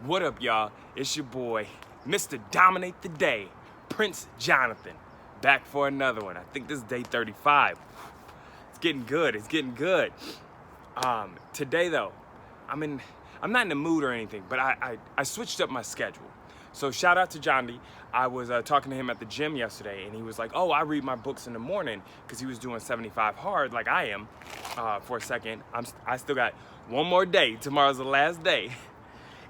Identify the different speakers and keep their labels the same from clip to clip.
Speaker 1: What up, y'all? It's your boy, Mr. Dominate the Day, Prince Jonathan, back for another one. I think this is day 35. It's getting good. It's getting good. Today though, I'm not in the mood or anything, but I switched up my schedule. So shout out to John D. I was talking to him at the gym yesterday, and he was like, "Oh, I read my books in the morning," because he was doing 75 hard like I am. For a second, I still got one more day. Tomorrow's the last day.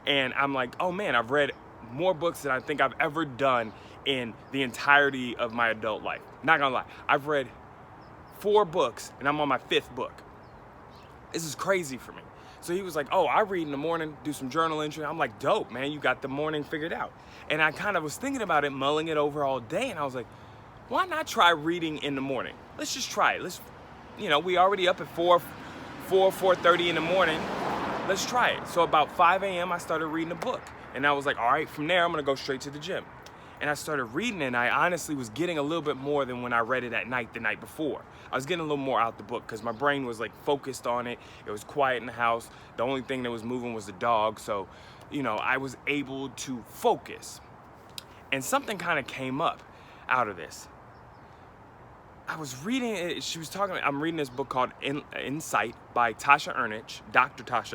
Speaker 1: And I'm like, oh man, I've read more books than I think I've ever done in the entirety of my adult life. Not gonna lie, I've read 4 books and I'm on my 5th book. This is crazy for me. So he was like, oh, I read in the morning, do some journal entry. I'm like, dope, man, you got the morning figured out. And I kind of was thinking about it, mulling it over all day, and I was like, why not try reading in the morning? Let's just try it. We already up at 4:30 in the morning. Let's try it. So about 5 a.m. I started reading a book, and I was like, all right, from there I'm gonna go straight to the gym. And I started reading it, and I honestly was getting a little bit more than when I read it at night the night before. I was getting a little more out the book because my brain was like focused on it. It was quiet in the house. The only thing that was moving was the dog. So, I was able to focus. And something kind of came up out of this. I was reading it, I'm reading this book called Insight by Dr. Tasha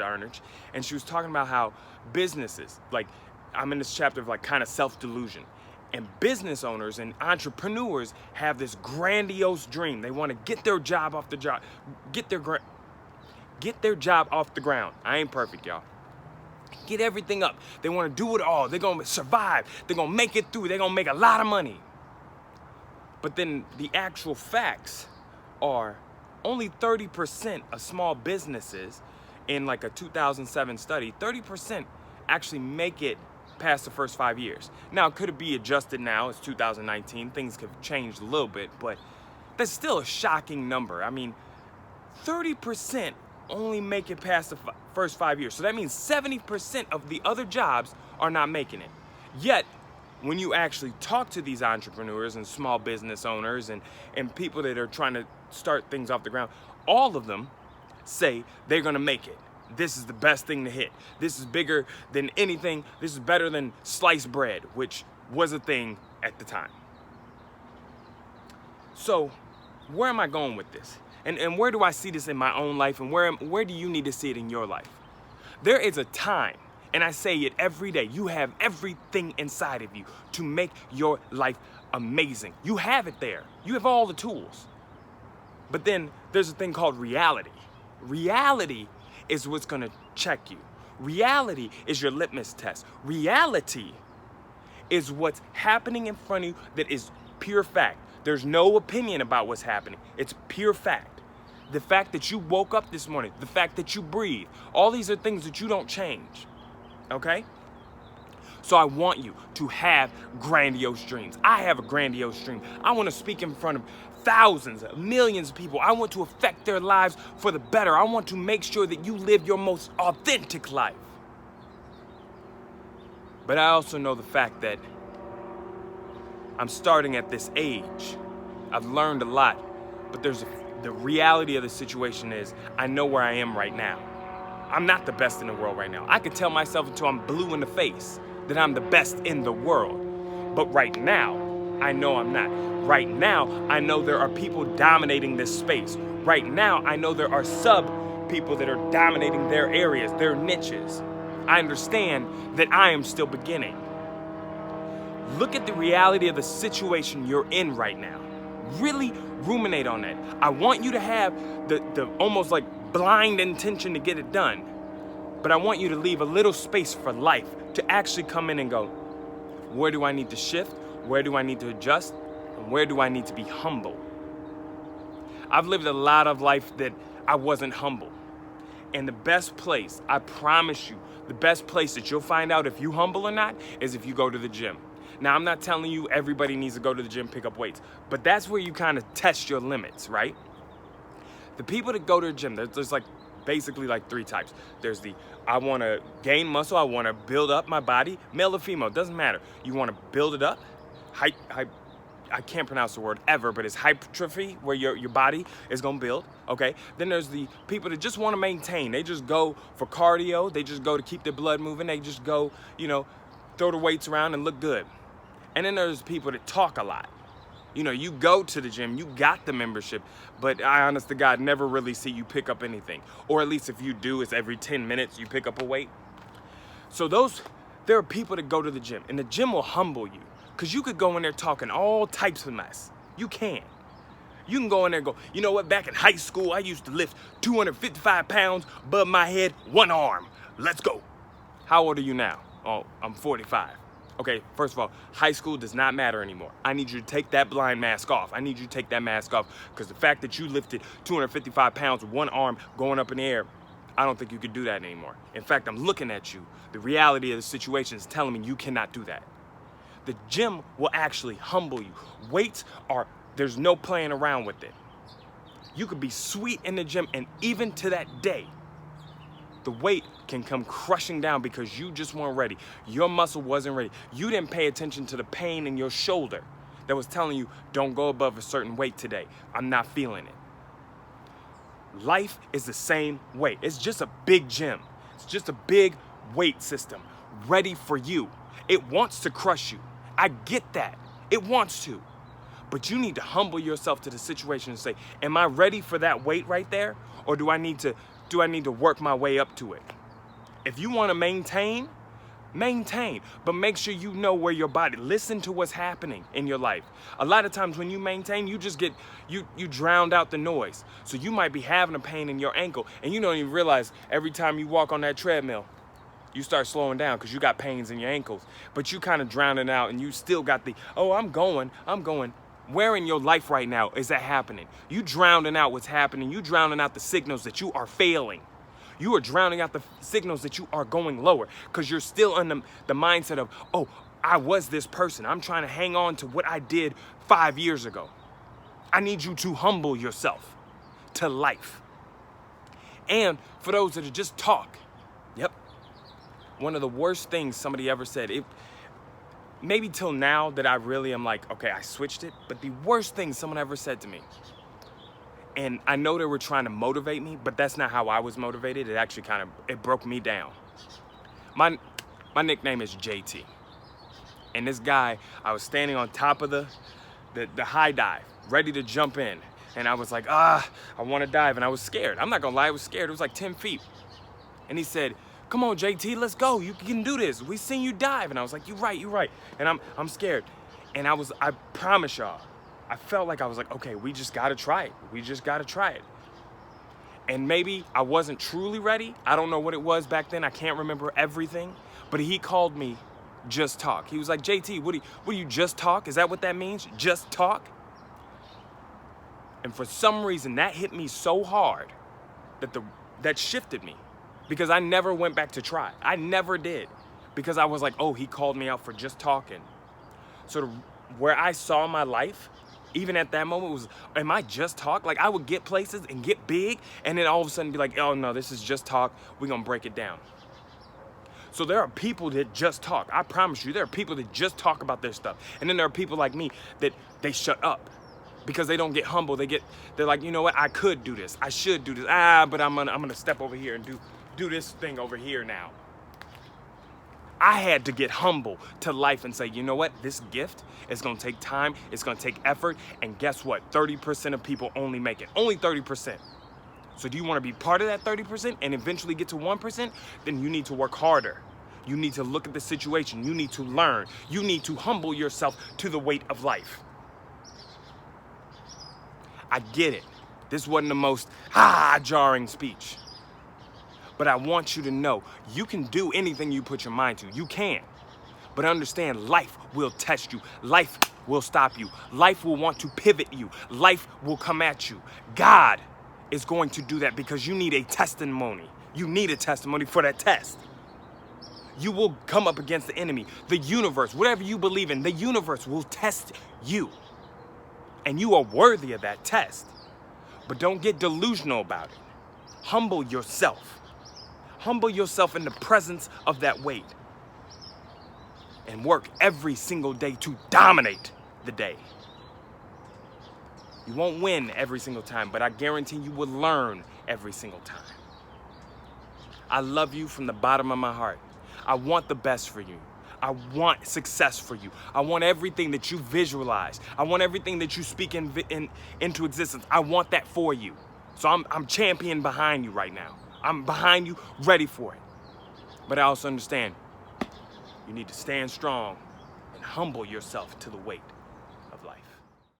Speaker 1: Ernich, and she was talking about how businesses, like, I'm in this chapter of like kind of self-delusion, and business owners and entrepreneurs have this grandiose dream. They want to get their job off the job off the ground. I ain't perfect, y'all. Get everything up. They want to do it all. They're going to survive. They're going to make it through. They're going to make a lot of money. But then the actual facts are only 30% of small businesses, in like a 2007 study, 30% actually make it past the first 5 years. Now, could it be adjusted now? It's 2019. Things have changed a little bit, but that's still a shocking number. I mean, 30% only make it past the first 5 years. So that means 70% of the other jobs are not making it. Yet, when you actually talk to these entrepreneurs and small business owners and people that are trying to start things off the ground, all of them say they're gonna make it. This is the best thing to hit. This is bigger than anything. This is better than sliced bread, which was a thing at the time. So where am I going with this? And where do I see this in my own life, and where do you need to see it in your life? There is a time, and I say it every day, you have everything inside of you to make your life amazing. You have it there. You have all the tools. But then there's a thing called reality. Reality is what's gonna check you. Reality is your litmus test. Reality is what's happening in front of you that is pure fact. There's no opinion about what's happening. It's pure fact. The fact that you woke up this morning, the fact that you breathe, all these are things that you don't change. Okay? So I want you to have grandiose dreams. I have a grandiose dream. I want to speak in front of thousands, millions of people. I want to affect their lives for the better. I want to make sure that you live your most authentic life. But I also know the fact that I'm starting at this age. I've learned a lot, but the reality of the situation is I know where I am right now. I'm not the best in the world right now. I could tell myself until I'm blue in the face that I'm the best in the world. But right now, I know I'm not. Right now, I know there are people dominating this space. Right now, I know there are people that are dominating their areas, their niches. I understand that I am still beginning. Look at the reality of the situation you're in right now. Really ruminate on that. I want you to have the almost like blind intention to get it done. But I want you to leave a little space for life to actually come in and go, where do I need to shift? Where do I need to adjust? And where do I need to be humble? I've lived a lot of life that I wasn't humble. And the best place, I promise you, the best place that you'll find out if you humble or not is if you go to the gym. Now, I'm not telling you everybody needs to go to the gym, pick up weights, but that's where you kind of test your limits, right? The people that go to the gym, there's like basically like 3 types. There's the, I want to gain muscle, I want to build up my body, male or female, doesn't matter. You want to build it up, I can't pronounce the word ever, but it's hypertrophy, where your body is gonna build, okay? Then there's the people that just wanna maintain. They just go for cardio, they just go to keep their blood moving, they just go, you know, throw the weights around and look good. And then there's people that talk a lot. You know, you go to the gym, you got the membership, but I honest to God never really see you pick up anything. Or at least if you do, it's every 10 minutes you pick up a weight. So there are people that go to the gym, and the gym will humble you. Because you could go in there talking all types of mess. You can. You can go in there and go, you know what, back in high school, I used to lift 255 pounds above my head, one arm. Let's go. How old are you now? Oh, I'm 45. Okay, first of all, high school does not matter anymore. I need you to take that blind mask off. I need you to take that mask off, because the fact that you lifted 255 pounds with one arm going up in the air, I don't think you could do that anymore. In fact, I'm looking at you. The reality of the situation is telling me you cannot do that. The gym will actually humble you. Weights there's no playing around with it. You could be sweet in the gym, and even to that day, the weight can come crushing down because you just weren't ready. Your muscle wasn't ready. You didn't pay attention to the pain in your shoulder that was telling you, don't go above a certain weight today. I'm not feeling it. Life is the same way. It's just a big gym. It's just a big weight system ready for you. It wants to crush you. I get that. It wants to. But you need to humble yourself to the situation and say, am I ready for that weight right there? Or do I need to work my way up to it? If you want to maintain, but make sure you know where your body, listen to what's happening in your life. A lot of times when you maintain, you just get, you drowned out the noise. So you might be having a pain in your ankle, and you don't even realize every time you walk on that treadmill, you start slowing down because you got pains in your ankles, but you kind of drowning out, and you still got the, oh, I'm going. Where in your life right now is that happening? You drowning out what's happening. You drowning out the signals that you are failing. You are drowning out the signals that you are going lower, because you're still in the mindset of, oh, I was this person. I'm trying to hang on to what I did 5 years ago. I need you to humble yourself to life. And for those that are just talk, yep, one of the worst things somebody ever said, maybe till now that I really am like, okay, I switched it, but the worst thing someone ever said to me, and I know they were trying to motivate me, but that's not how I was motivated. It actually it broke me down. My nickname is JT. And this guy, I was standing on top of the high dive, ready to jump in. And I was like, I want to dive. And I was scared. I'm not going to lie, I was scared. It was like 10 feet. And he said, come on, JT, let's go. You can do this. We seen you dive. And I was like, you're right. And I'm scared. And I promise y'all, I felt like I was like, okay, we just got to try it. And maybe I wasn't truly ready. I don't know what it was back then. I can't remember everything. But he called me Just Talk. He was like, JT, what do you just talk? Is that what that means? Just talk? And for some reason, that hit me so hard that shifted me. Because I never went back to try. I never did. Because I was like, oh, he called me out for just talking. So where I saw my life, even at that moment, was, am I just talk? Like, I would get places and get big, and then all of a sudden be like, oh no, this is just talk. We're gonna break it down. So there are people that just talk. I promise you, there are people that just talk about their stuff. And then there are people like me that they shut up because they don't get humble. They're like, you know what? I could do this. I should do this. But I'm gonna step over here and do this thing over here now. I had to get humble to life and say, you know what? This gift is gonna take time. It's gonna take effort. And guess what? 30% of people only make it. Only 30%. So do you want to be part of that 30% and eventually get to 1%? Then you need to work harder. You need to look at the situation. You need to learn. You need to humble yourself to the weight of life. I get it. This wasn't the most jarring speech. But I want you to know, you can do anything you put your mind to. You can. But understand, life will test you. Life will stop you. Life will want to pivot you. Life will come at you. God is going to do that because you need a testimony. You need a testimony for that test. You will come up against the enemy, the universe, whatever you believe in, the universe will test you. And you are worthy of that test. But don't get delusional about it. Humble yourself. Humble yourself in the presence of that weight. And work every single day to dominate the day. You won't win every single time, but I guarantee you will learn every single time. I love you from the bottom of my heart. I want the best for you. I want success for you. I want everything that you visualize. I want everything that you speak into existence. I want that for you. So I'm champion behind you right now. I'm behind you, ready for it. But I also understand you need to stand strong and humble yourself to the weight.